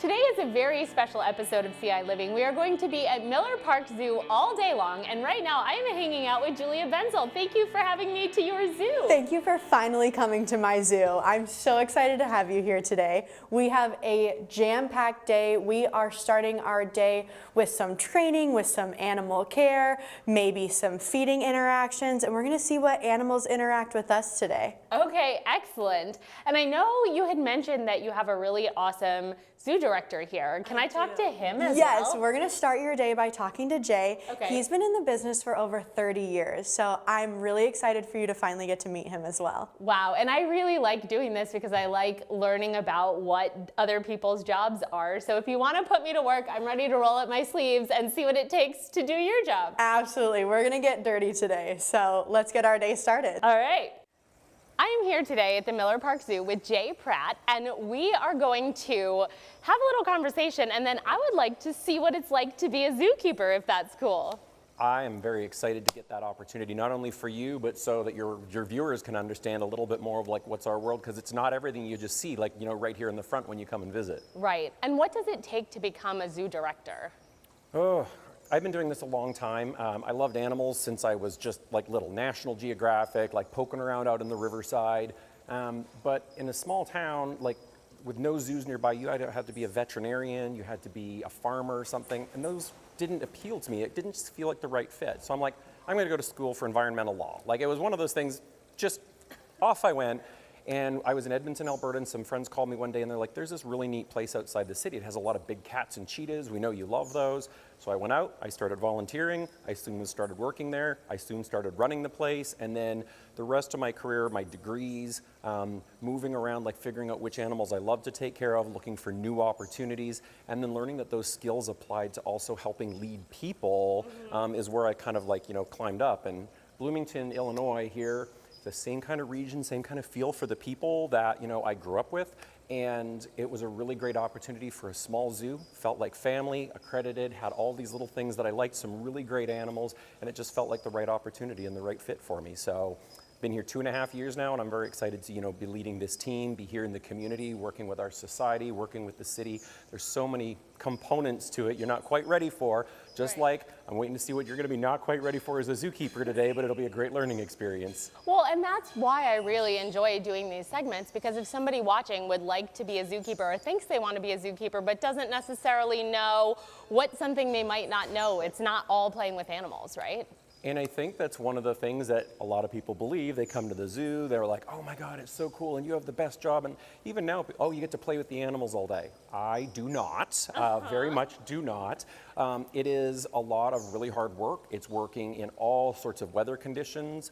Today is a very special episode of ciLiving. We are going to be at Miller Park Zoo all day long, and right now I am hanging out with Julia Benzel. Thank you for having me to your zoo. Thank you for finally coming to my zoo. I'm so excited to have you here today. We have a jam-packed day. We are starting our day with some training, with some animal care, maybe some feeding interactions, and we're going to see what animals interact with us today. Okay, excellent. And I know you had mentioned that you have a really awesome zoo director here. Can I talk to him as well? Yes, we're going to start your day by talking to Jay. Okay. He's been in the business for over 30 years, so I'm really excited for you to finally get to meet him as well. Wow, and I really like doing this because I like learning about what other people's jobs are. So if you want to put me to work, I'm ready to roll up my sleeves and see what it takes to do your job. Absolutely. We're going to get dirty today, so let's get our day started. All right. I am here today at the Miller Park Zoo with Jay Pratt, and we are going to have a little conversation, and then I would like to see what it's like to be a zookeeper, if that's cool. I am very excited to get that opportunity, not only for you, but so that your viewers can understand a little bit more of like what's our world, because it's not everything you just see, like, you know, right here in the front when you come and visit. Right. And what does it take to become a zoo director? Oh, I've been doing this a long time. I loved animals since I was just like little. National Geographic, like poking around out in the riverside. But in a small town, like with no zoos nearby, you had to be a veterinarian, you had to be a farmer or something, and those didn't appeal to me. It didn't just feel like the right fit. So I'm like, I'm gonna go to school for environmental law. Like it was one of those things, just off I went. And I was in Edmonton, Alberta, and some friends called me one day and they're like, there's this really neat place outside the city. It has a lot of big cats and cheetahs. We know you love those. So I went out, I started volunteering, I soon started working there, I soon started running the place, and then the rest of my career, my degrees, moving around, like figuring out which animals I love to take care of, looking for new opportunities, and then learning that those skills applied to also helping lead people is where I kind of like, you know, climbed up. And Bloomington, Illinois here, the same kind of region, same kind of feel for the people that, you know, I grew up with. And it was a really great opportunity for a small zoo. Felt like family, accredited, had all these little things that I liked, some really great animals, and it just felt like the right opportunity and the right fit for me. So been here 2.5 years now, and I'm very excited to, you know, be leading this team, be here in the community, working with our society, working with the city. There's so many components to it you're not quite ready for, just like I'm waiting to see what you're going to be not quite ready for as a zookeeper today, but it'll be a great learning experience. Well, and that's why I really enjoy doing these segments, because if somebody watching would like to be a zookeeper or thinks they want to be a zookeeper but doesn't necessarily know what's something they might not know, it's not all playing with animals, right? And I think that's one of the things that a lot of people believe. They come to the zoo, they're like, oh my God, it's so cool, and you have the best job. And even now, oh, you get to play with the animals all day. I do not, very much do not. It is a lot of really hard work. It's working in all sorts of weather conditions.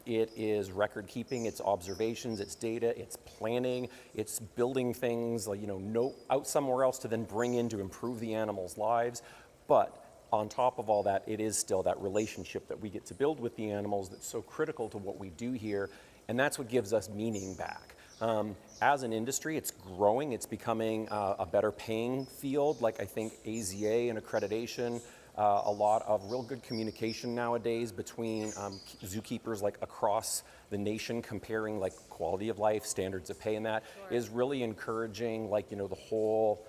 It is record keeping, it's observations, it's data, it's planning, it's building things, like, you know, out somewhere else to then bring in to improve the animals' lives. But on top of all that, it is still that relationship that we get to build with the animals that's so critical to what we do here, and that's what gives us meaning back. As an industry, it's growing, it's becoming a better paying field, like I think AZA and accreditation, a lot of real good communication nowadays between zookeepers like across the nation, comparing like quality of life, standards of pay, and that is really encouraging, like, you know, the whole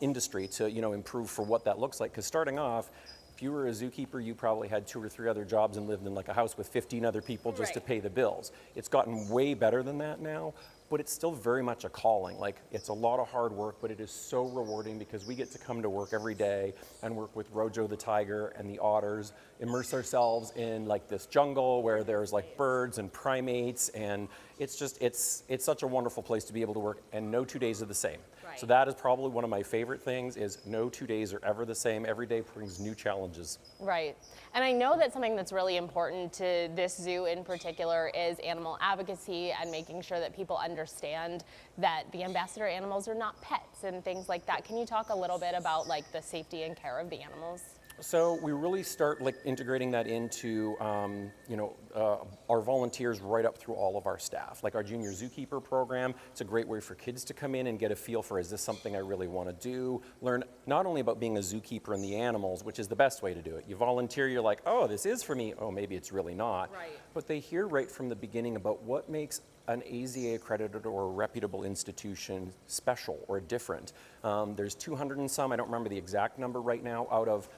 industry to, you know, improve for what that looks like. Because starting off, if you were a zookeeper, you probably had 2 or 3 other jobs and lived in like a house with 15 other people just to pay the bills. It's gotten way better than that now, but it's still very much a calling. Like, it's a lot of hard work, but it is so rewarding because we get to come to work every day and work with Rojo the tiger and the otters, immerse ourselves in like this jungle where there's like birds and primates, and it's just, it's such a wonderful place to be able to work, and no 2 days are the same. So that is probably one of my favorite things, is no 2 days are ever the same. Every day brings new challenges. Right. And I know that something that's really important to this zoo in particular is animal advocacy and making sure that people understand that the ambassador animals are not pets and things like that. Can you talk a little bit about like the safety and care of the animals? So we really start like integrating that into our volunteers right up through all of our staff. Like our junior zookeeper program, it's a great way for kids to come in and get a feel for, is this something I really want to do? Learn not only about being a zookeeper and the animals, which is the best way to do it. You volunteer, you're like, oh, this is for me. Oh, maybe it's really not. Right. But they hear right from the beginning about what makes an AZA accredited or a reputable institution special or different. There's 200 and some, I don't remember the exact number right now, out of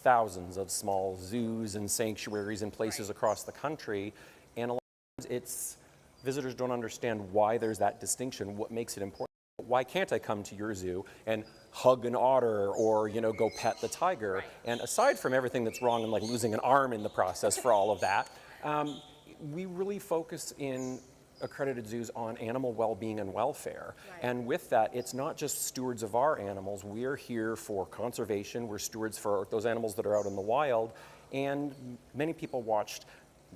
thousands of small zoos and sanctuaries in places across the country. And a lot of times visitors don't understand why there's that distinction, what makes it important. Why can't I come to your zoo and hug an otter or, you know, go pet the tiger? Right. And aside from everything that's wrong and like losing an arm in the process for all of that, we really focus in accredited zoos on animal well-being and welfare. Right. And with that, it's not just stewards of our animals. We're here for conservation. We're stewards for those animals that are out in the wild. And many people watched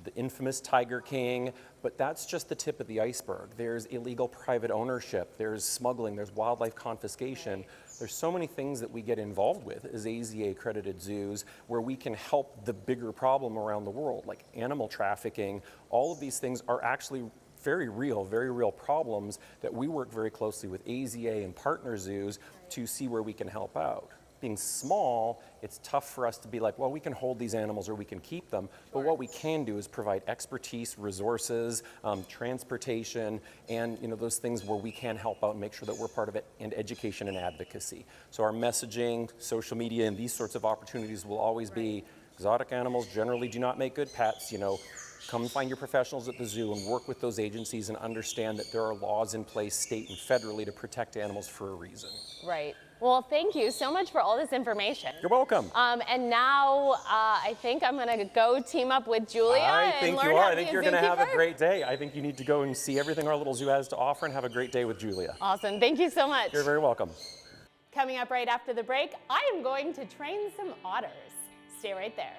the infamous Tiger King, but that's just the tip of the iceberg. There's illegal private ownership, there's smuggling, there's wildlife confiscation. Right. There's so many things that we get involved with as AZA accredited zoos where we can help the bigger problem around the world, like animal trafficking. All of these things are actually very real problems that we work very closely with AZA and partner zoos to see where we can help out. Being small, it's tough for us to be like, well, we can hold these animals or we can keep them, but what we can do is provide expertise, resources, transportation, and those things where we can help out and make sure that we're part of it, and education and advocacy. So our messaging, social media, and these sorts of opportunities will always be, exotic animals generally do not make good pets. Come find your professionals at the zoo and work with those agencies and understand that there are laws in place, state and federally, to protect animals for a reason. Right. Well, thank you so much for all this information. You're welcome. And now I think I'm going to go team up with Julia. I think you are. I think you're going to have a great day. I think you need to go and see everything our little zoo has to offer and have a great day with Julia. Awesome. Thank you so much. You're very welcome. Coming up right after the break, I am going to train some otters. Stay right there.